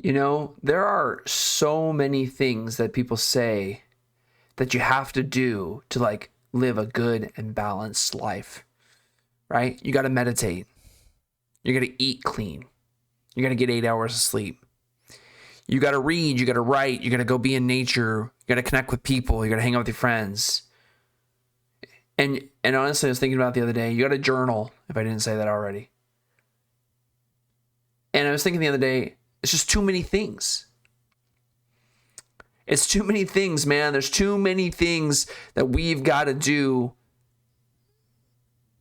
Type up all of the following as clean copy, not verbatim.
There are so many things that people say that you have to do to like live a good and balanced life, right? You got to meditate. You got to eat clean. You got to get 8 hours of sleep. You got to read. You got to write. You got to go be in nature. You got to connect with people. You got to hang out with your friends. And honestly, I was thinking about it the other day. You got to journal, if I didn't say that already. And I was thinking the other day, it's just too many things. It's too many things, man. There's too many things that we've got to do.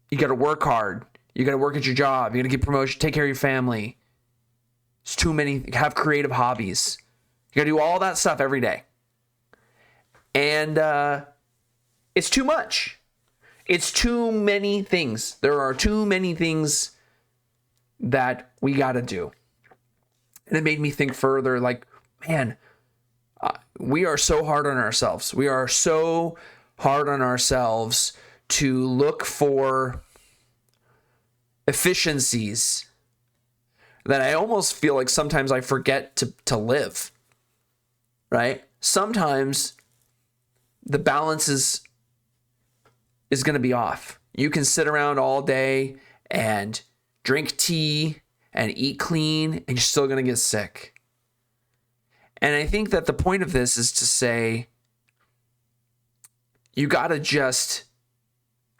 You got to work hard. You got to work at your job. You got to get promotion, take care of your family. It's too many. Have creative hobbies. You got to do all that stuff every day. And it's too much. It's too many things. There are too many things that we got to do. And it made me think further, like, man, we are so hard on ourselves. We are so hard on ourselves to look for efficiencies that I almost feel like sometimes I forget to live, right? Sometimes the balance is going to be off. You can sit around all day and drink tea and eat clean, and you're still going to get sick. And I think that the point of this is to say, you got to just,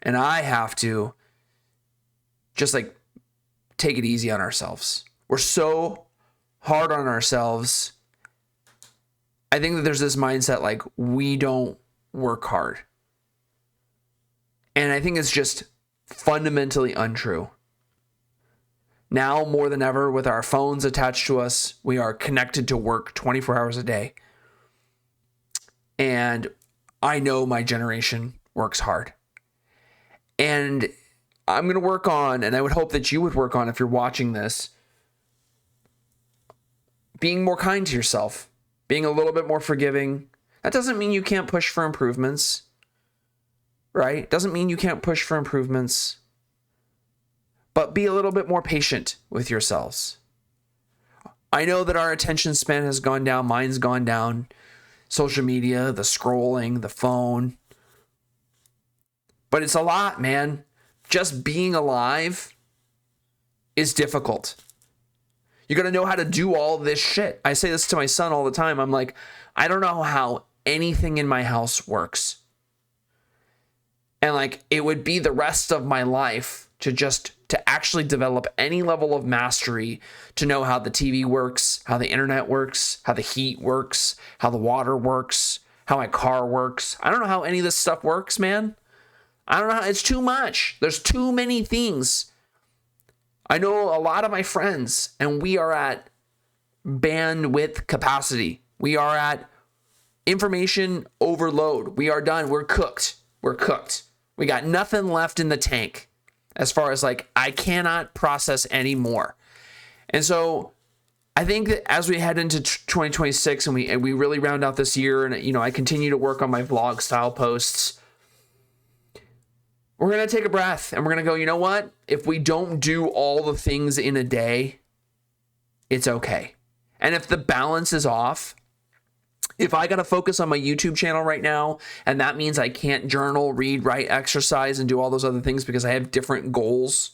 and I have to, just like take it easy on ourselves. We're so hard on ourselves. I think that there's this mindset like we don't work hard. And I think it's just fundamentally untrue. Now, more than ever, with our phones attached to us, we are connected to work 24 hours a day. And I know my generation works hard. And I'm going to work on, and I would hope that you would work on, if you're watching this, being more kind to yourself, being a little bit more forgiving. That doesn't mean you can't push for improvements, right? Doesn't mean you can't push for improvements. But be a little bit more patient with yourselves. I know that our attention span has gone down. Mine's gone down. Social media, the scrolling, the phone. But it's a lot, man. Just being alive is difficult. You got to know how to do all this shit. I say this to my son all the time. I'm like, I don't know how anything in my house works. And like, it would be the rest of my life to actually develop any level of mastery to know how the TV works, how the internet works, how the heat works, how the water works, how my car works. I don't know how any of this stuff works, man. I don't know. It's too much. There's too many things. I know a lot of my friends, and we are at bandwidth capacity. We are at information overload. We are done. We're cooked. We're cooked. We got nothing left in the tank. As far as like, I cannot process anymore. And so I think that as we head into 2026 and we really round out this year, and I continue to work on my vlog style posts, we're going to take a breath and we're going to go, you know what? If we don't do all the things in a day, it's okay. And if the balance is off, if I got to focus on my YouTube channel right now, and that means I can't journal, read, write, exercise, and do all those other things because I have different goals,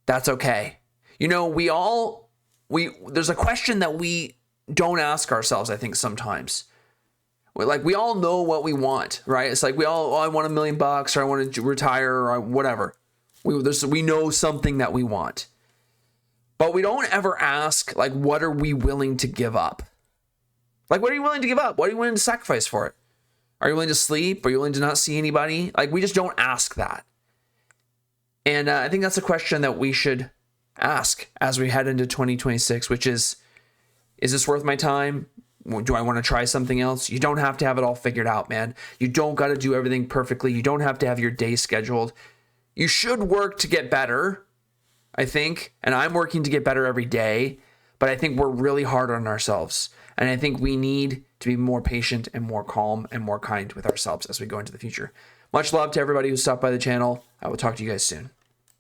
that's okay. There's a question that we don't ask ourselves, I think, sometimes. We all know what we want, right? It's like I want $1 million, or I want to retire, or whatever. We know something that we want. But we don't ever ask, like, what are we willing to give up? Like, what are you willing to give up? What are you willing to sacrifice for it? Are you willing to sleep? Are you willing to not see anybody? Like, we just don't ask that. And I think that's a question that we should ask as we head into 2026, which is this worth my time? Do I want to try something else? You don't have to have it all figured out, man. You don't got to do everything perfectly. You don't have to have your day scheduled. You should work to get better, I think. And I'm working to get better every day. But I think we're really hard on ourselves. And I think we need to be more patient and more calm and more kind with ourselves as we go into the future. Much love to everybody who stopped by the channel. I will talk to you guys soon.